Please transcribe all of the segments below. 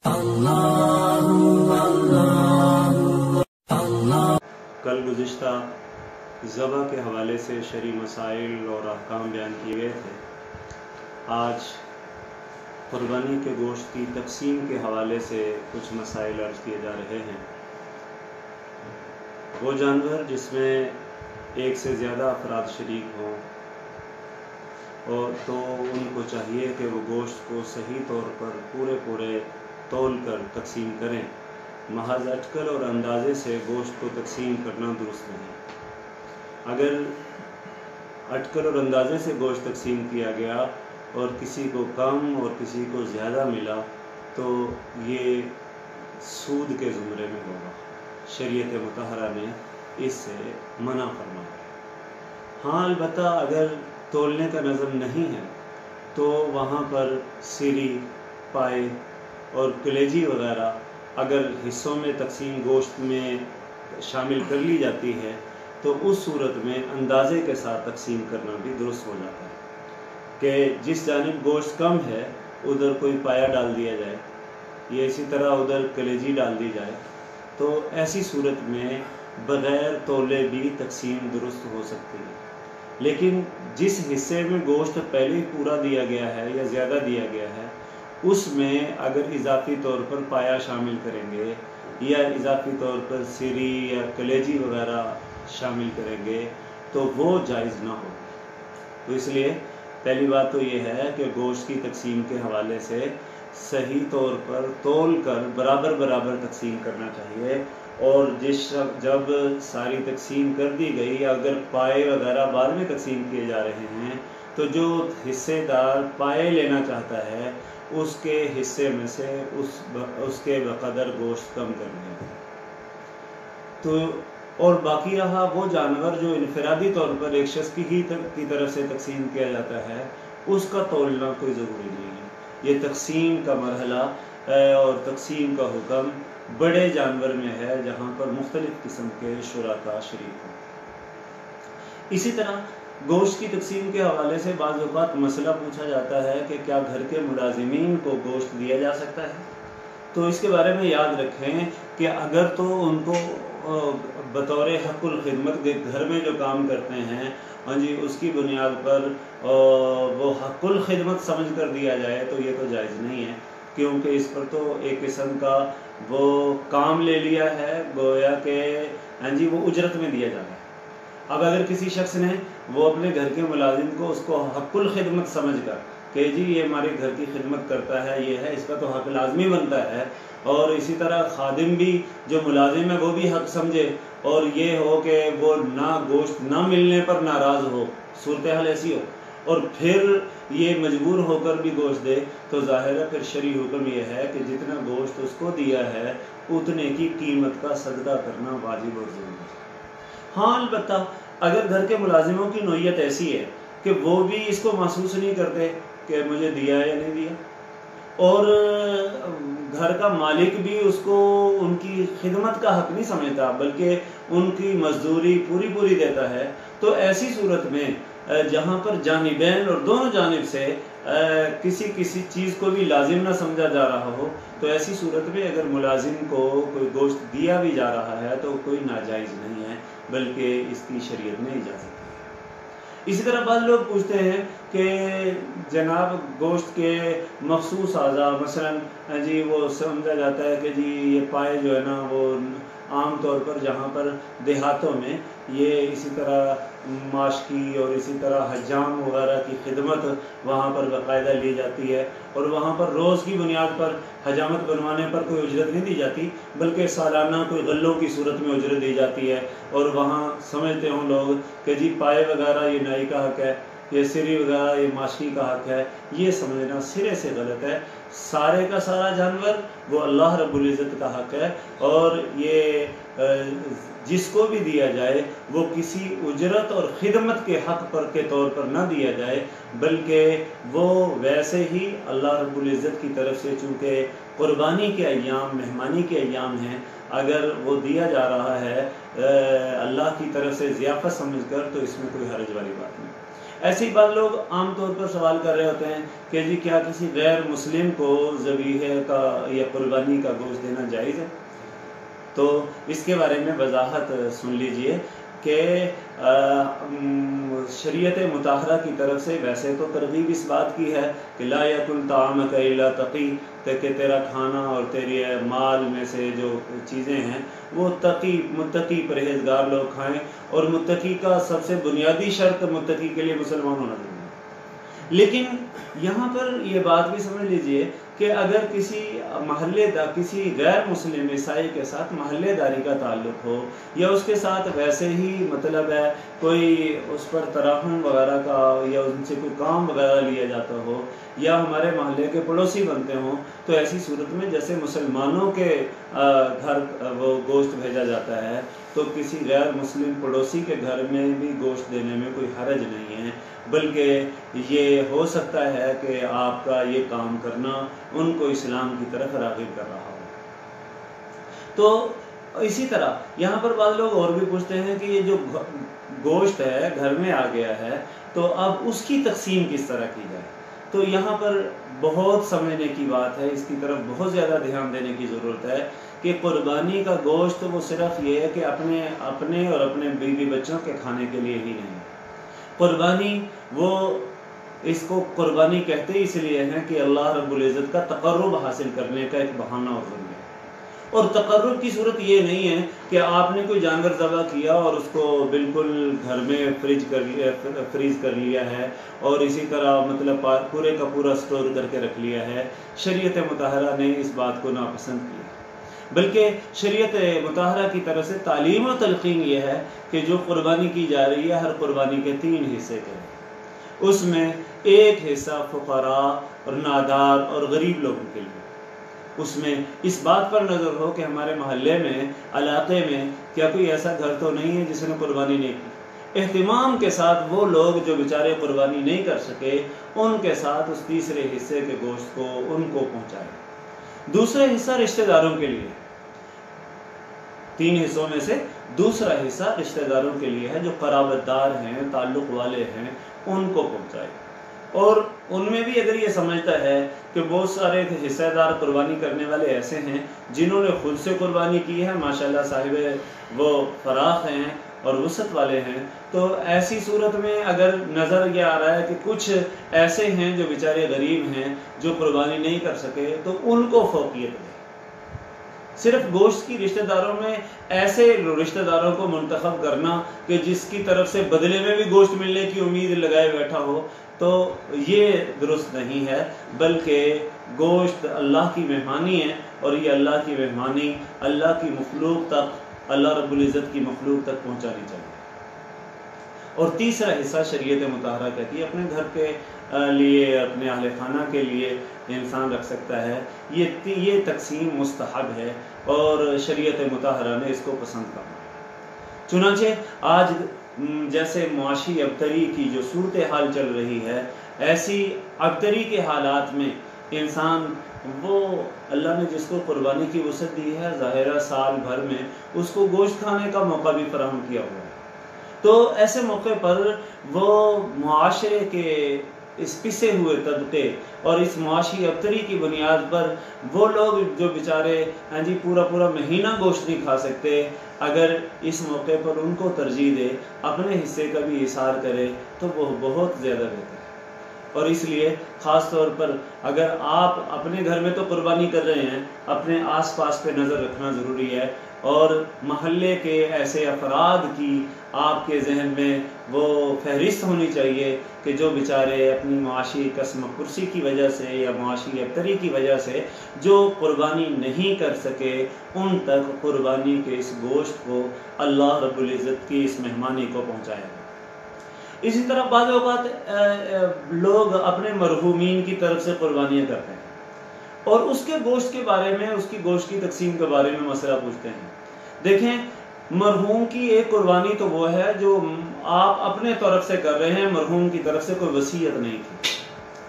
کل گزشتہ ذبح کے حوالے سے شرعی مسائل اور احکام بیان کیے گئے تھے۔ آج قربانی کے گوشت کی تقسیم کے حوالے سے کچھ مسائل عرض کیے جا رہے ہیں۔ وہ جانور جس میں ایک سے زیادہ افراد شریک ہوں اور تو ان کو چاہیے کہ وہ گوشت کو صحیح طور پر پورے تول کر تقسیم کریں۔ محض اٹکل اور اندازے سے گوشت کو تقسیم کرنا درست نہیں۔ اگر اٹکل اور اندازے سے گوشت تقسیم کیا گیا اور کسی کو کم اور کسی کو زیادہ ملا تو یہ سود کے زمرے میں ہوگا۔ شریعت مطہرہ نے اس سے منع فرمایا۔ ہاں البتہ اگر تولنے کا نظم نہیں ہے تو وہاں پر سری، پائے اور کلیجی وغیرہ اگر حصوں میں تقسیم گوشت میں شامل کر لی جاتی ہے تو اس صورت میں اندازے کے ساتھ تقسیم کرنا بھی درست ہو جاتا ہے کہ جس جانب گوشت کم ہے ادھر کوئی پایا ڈال دیا جائے یا اسی طرح ادھر کلیجی ڈال دی جائے، تو ایسی صورت میں بغیر تولے بھی تقسیم درست ہو سکتی ہے۔ لیکن جس حصے میں گوشت پہلے ہی پورا دیا گیا ہے یا زیادہ دیا گیا ہے اس میں اگر اضافی طور پر پایا شامل کریں گے یا اضافی طور پر سری یا کلیجی وغیرہ شامل کریں گے تو وہ جائز نہ ہوگی۔ تو اس لیے پہلی بات تو یہ ہے کہ گوشت کی تقسیم کے حوالے سے صحیح طور پر تول کر برابر تقسیم کرنا چاہیے، اور جب ساری تقسیم کر دی گئی اگر پائے وغیرہ بعد میں تقسیم کیے جا رہے ہیں تو جو حصے دار پائے لینا چاہتا ہے اس کے حصے میں سے اس کے بقدر گوشت کم کرنے ہیں۔ تو اور باقی رہا وہ جانور جو انفرادی طور پر ایک شخص کی طرف سے تقسیم کیا جاتا ہے اس کا تولنا کوئی ضروری نہیں ہے۔ یہ تقسیم کا مرحلہ اور تقسیم کا حکم بڑے جانور میں ہے جہاں پر مختلف قسم کے شرکاء شریک ہوں۔ اسی طرح گوشت کی تقسیم کے حوالے سے بعض اوقات مسئلہ پوچھا جاتا ہے کہ کیا گھر کے ملازمین کو گوشت دیا جا سکتا ہے؟ تو اس کے بارے میں یاد رکھیں کہ اگر تو ان کو بطور حق الخدمت گھر میں جو کام کرتے ہیں اس کی بنیاد پر وہ حق الخدمت سمجھ کر دیا جائے تو یہ تو جائز نہیں ہے، کیونکہ اس پر تو ایک قسم کا وہ کام لے لیا ہے، گویا کہ وہ اجرت میں دیا جاتا ہے۔ اب اگر کسی شخص نے وہ اپنے گھر کے ملازم کو اس کو حق الخدمت سمجھ کر کہ جی یہ ہمارے گھر کی خدمت کرتا ہے، یہ ہے، اس کا تو حق لازمی بنتا ہے، اور اسی طرح خادم بھی جو ملازم ہے وہ بھی حق سمجھے اور یہ ہو کہ وہ نہ گوشت نہ ملنے پر ناراض ہو، صورتحال ایسی ہو اور پھر یہ مجبور ہو کر بھی گوشت دے، تو ظاہر ہے پھر شرعی حکم یہ ہے کہ جتنا گوشت اس کو دیا ہے اتنے کی قیمت کا صدقہ کرنا واجب اور ضروری ہے۔ ہاں البتہ اگر گھر کے ملازموں کی نوعیت ایسی ہے کہ وہ بھی اس کو محسوس نہیں کرتے کہ مجھے دیا یا نہیں دیا، اور گھر کا مالک بھی اس کو ان کی خدمت کا حق نہیں سمجھتا بلکہ ان کی مزدوری پوری دیتا ہے، تو ایسی صورت میں جہاں پر جانبین اور دونوں جانب سے کسی چیز کو بھی لازم نہ سمجھا جا رہا ہو، تو ایسی صورت میں اگر ملازم کو کوئی گوشت دیا بھی جا رہا ہے تو کوئی ناجائز نہیں ہے بلکہ اس کی شریعت میں اجازت ہے۔ اسی طرح بعض لوگ پوچھتے ہیں کہ جناب گوشت کے مخصوص اعضاء مثلا وہ سمجھا جاتا ہے کہ جی یہ پائے جو ہے نا وہ عام طور پر جہاں پر دیہاتوں میں یہ اسی طرح ماشکی اور اسی طرح حجام وغیرہ کی خدمت وہاں پر باقاعدہ لی جاتی ہے، اور وہاں پر روز کی بنیاد پر حجامت بنوانے پر کوئی اجرت نہیں دی جاتی بلکہ سالانہ کوئی غلوں کی صورت میں اجرت دی جاتی ہے، اور وہاں سمجھتے ہوں لوگ کہ جی پائے وغیرہ یہ نائی کا حق ہے، یہ سری وغیرہ یہ ماشکی کا حق ہے۔ یہ سمجھنا سرے سے غلط ہے۔ سارے کا سارا جانور وہ اللہ رب العزت کا حق ہے، اور یہ جس کو بھی دیا جائے وہ کسی اجرت اور خدمت کے حق پر کے طور پر نہ دیا جائے بلکہ وہ ویسے ہی اللہ رب العزت کی طرف سے، چونکہ قربانی کے ایام مہمانی کے ایام ہیں، اگر وہ دیا جا رہا ہے اللہ کی طرف سے ضیافت سمجھ کر تو اس میں کوئی حرج والی بات نہیں۔ ایسے ہی بعض لوگ عام طور پر سوال کر رہے ہوتے ہیں کہ جی کیا کسی غیر مسلم کو ذبیحہ کا یا قربانی کا گوشت دینا جائز ہے؟ تو اس کے بارے میں وضاحت سن لیجئے کہ شریعت مطہرہ کی طرف سے ویسے تو ترغیب اس بات کی ہے کہ لا یکن طعامک الا تقی، کہ تیرا کھانا اور تیرے مال میں سے جو چیزیں ہیں وہ تقی متقی پرہیزگار لوگ کھائیں، اور متقی کا سب سے بنیادی شرط متقی کے لیے مسلمان ہونا ضروری ہے۔ لیکن یہاں پر یہ بات بھی سمجھ لیجئے کہ اگر کسی کسی غیر مسلم عیسائی کے ساتھ محلے داری کا تعلق ہو، یا اس کے ساتھ ویسے ہی مطلب ہے کوئی اس پر تراحم وغیرہ کا یا ان سے کوئی کام وغیرہ لیا جاتا ہو، یا ہمارے محلے کے پڑوسی بنتے ہوں، تو ایسی صورت میں جیسے مسلمانوں کے گھر وہ گوشت بھیجا جاتا ہے، تو کسی غیر مسلم پڑوسی کے گھر میں بھی گوشت دینے میں کوئی حرج نہیں ہے، بلکہ یہ ہو سکتا ہے کہ آپ کا یہ کام کرنا ان کو اسلام کی طرف راغب کر رہا ہو۔ تو اسی طرح یہاں پر بعض لوگ اور بھی پوچھتے ہیں کہ یہ جو گوشت ہے گھر میں آ گیا ہے تو اب اس کی تقسیم کس طرح کی جائے؟ تو یہاں پر بہت سمجھنے کی بات ہے، اس کی طرف بہت زیادہ دھیان دینے کی ضرورت ہے کہ قربانی کا گوشت وہ صرف یہ ہے کہ اپنے اور اپنے بیوی بچوں کے کھانے کے لیے ہی نہیں۔ قربانی وہ اس کو قربانی کہتے اس لیے ہیں کہ اللہ رب العزت کا تقرب حاصل کرنے کا ایک بہانہ اور ذریعہ ہے، اور تقرب کی صورت یہ نہیں ہے کہ آپ نے کوئی جانور ذبح کیا اور اس کو بالکل گھر میں فریز کر لیا ہے اور اسی طرح مطلب پورے کا پورا سٹور کر کے رکھ لیا ہے۔ شریعت مطہرہ نے اس بات کو ناپسند کیا، بلکہ شریعت مطہرہ کی طرف سے تعلیم و تلقین یہ ہے کہ جو قربانی کی جا رہی ہے ہر قربانی کے 3 حصے کریں، اس میں ایک حصہ فقراء اور نادار اور غریب لوگوں کے لیے، اس میں اس بات پر نظر ہو کہ ہمارے محلے میں علاقے میں کیا کوئی ایسا گھر تو نہیں ہے جس نے قربانی نہیں کی، اہتمام کے ساتھ وہ لوگ جو بیچارے قربانی نہیں کر سکے ان کے ساتھ اس تیسرے حصے کے گوشت کو ان کو پہنچائے۔ دوسرا حصہ رشتہ داروں کے لیے، 3 حصوں میں سے دوسرا حصہ رشتہ داروں کے لیے ہے جو قرابت دار ہیں، تعلق والے ہیں، ان کو پہنچائے۔ اور ان میں بھی اگر یہ سمجھتا ہے کہ بہت سارے حصہ دار قربانی کرنے والے ایسے ہیں جنہوں نے خود سے قربانی کی ہے، ماشاءاللہ صاحب وہ فراخ ہیں اور وسعت والے ہیں، تو ایسی صورت میں اگر نظر یہ آ رہا ہے کہ کچھ ایسے ہیں جو بیچارے غریب ہیں جو قربانی نہیں کر سکے، تو ان کو فوقیت دے۔ صرف گوشت کی رشتہ داروں میں ایسے رشتہ داروں کو منتخب کرنا کہ جس کی طرف سے بدلے میں بھی گوشت ملنے کی امید لگائے بیٹھا ہو، تو یہ درست نہیں ہے، بلکہ گوشت اللہ کی مہمانی ہے، اور یہ اللہ کی مہمانی اللہ کی مخلوق تک، اللہ رب العزت کی مخلوق تک پہنچانی چاہیے۔ اور تیسرا حصہ شریعت مطہرہ کہتی ہے اپنے گھر کے لیے، اپنے اہل خانہ کے لیے انسان رکھ سکتا ہے، یہ تقسیم مستحب ہے اور شریعت مطہرہ نے اس کو پسند کرنا۔ چنانچہ آج جیسے معاشی ابتری کی جو صورتحال چل رہی ہے، ایسی ابتری کے حالات میں انسان وہ اللہ نے جس کو قربانی کی وسعت دی ہے، ظاہرہ سال بھر میں اس کو گوشت کھانے کا موقع بھی فراہم کیا ہوا ہے، تو ایسے موقع پر وہ معاشرے کے اس پسے ہوئے طبقے اور اس معاشی ابتری کی بنیاد پر وہ لوگ جو بیچارے پورا مہینہ گوشت نہیں کھا سکتے، اگر اس موقع پر ان کو ترجیح دے، اپنے حصے کا بھی اظہار کرے، تو وہ بہت زیادہ بہتر ہے۔ اور اس لیے خاص طور پر اگر آپ اپنے گھر میں تو قربانی کر رہے ہیں، اپنے آس پاس پہ نظر رکھنا ضروری ہے، اور محلے کے ایسے افراد کی آپ کے ذہن میں وہ فہرست ہونی چاہیے کہ جو بیچارے اپنی معاشی قسم کرسی کی وجہ سے یا معاشی ابتری کی وجہ سے جو قربانی نہیں کر سکے، ان تک قربانی کے اس گوشت کو اللہ رب العزت کی اس مہمانی کو پہنچائے۔ اسی طرح بعض اوقات لوگ اپنے مرحومین کی طرف سے قربانیاں کرتے ہیں اور اس کے گوشت کے بارے میں، اس کی گوشت کی تقسیم کے بارے میں مسئلہ پوچھتے ہیں۔ دیکھیں، مرحوم کی ایک قربانی تو وہ ہے جو آپ اپنے طرف سے کر رہے ہیں، مرحوم کی طرف سے کوئی وصیت نہیں کی،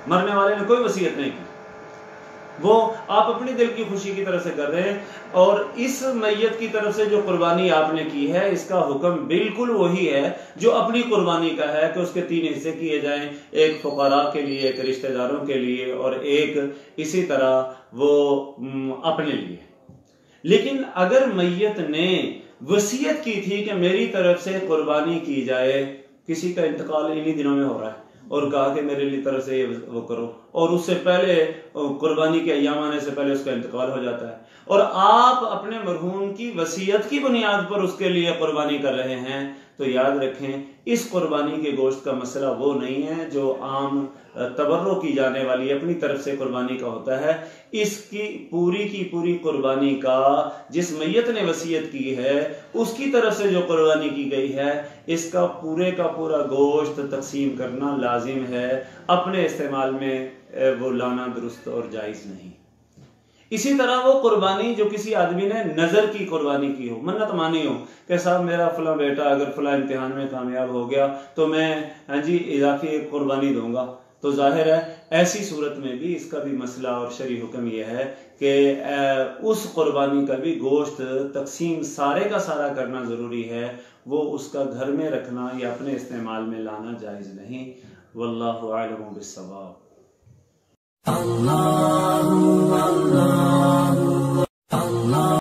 مرنے والے نے کوئی وصیت نہیں کی، وہ آپ اپنی دل کی خوشی کی طرف سے کر رہے ہیں، اور اس میت کی طرف سے جو قربانی آپ نے کی ہے اس کا حکم بالکل وہی ہے جو اپنی قربانی کا ہے، کہ اس کے 3 حصے کیے جائیں، ایک فقراء کے لیے، ایک رشتہ داروں کے لیے، اور ایک اسی طرح وہ اپنے لیے۔ لیکن اگر میت نے وصیت کی تھی کہ میری طرف سے قربانی کی جائے، کسی کا انتقال انہی دنوں میں ہو رہا ہے، اور کہا کہ میرے لیے طرف سے وہ کرو، اور اس سے پہلے قربانی کے ایام آنے سے پہلے اس کا انتقال ہو جاتا ہے، اور آپ اپنے مرحوم کی وصیت کی بنیاد پر اس کے لیے قربانی کر رہے ہیں، تو یاد رکھیں اس قربانی کے گوشت کا مسئلہ وہ نہیں ہے جو عام تبرع کی جانے والی اپنی طرف سے قربانی کا ہوتا ہے۔ اس کی پوری قربانی کا جس میت نے وصیت کی ہے اس کی طرف سے جو قربانی کی گئی ہے، اس کا پورا گوشت تقسیم کرنا لازم ہے، اپنے استعمال میں وہ لانا درست اور جائز نہیں۔ اسی طرح وہ قربانی جو کسی آدمی نے نظر کی قربانی کی ہو، منت مانی ہو کہ صاحب میرا فلاں بیٹا اگر فلاں امتحان میں کامیاب ہو گیا تو میں اضافی ایک قربانی دوں گا، تو ظاہر ہے ایسی صورت میں بھی اس کا بھی مسئلہ اور شرعی حکم یہ ہے کہ اس قربانی کا بھی گوشت تقسیم سارے کا سارا کرنا ضروری ہے، وہ اس کا گھر میں رکھنا یا اپنے استعمال میں لانا جائز نہیں۔ واللہ اعلم بالصواب۔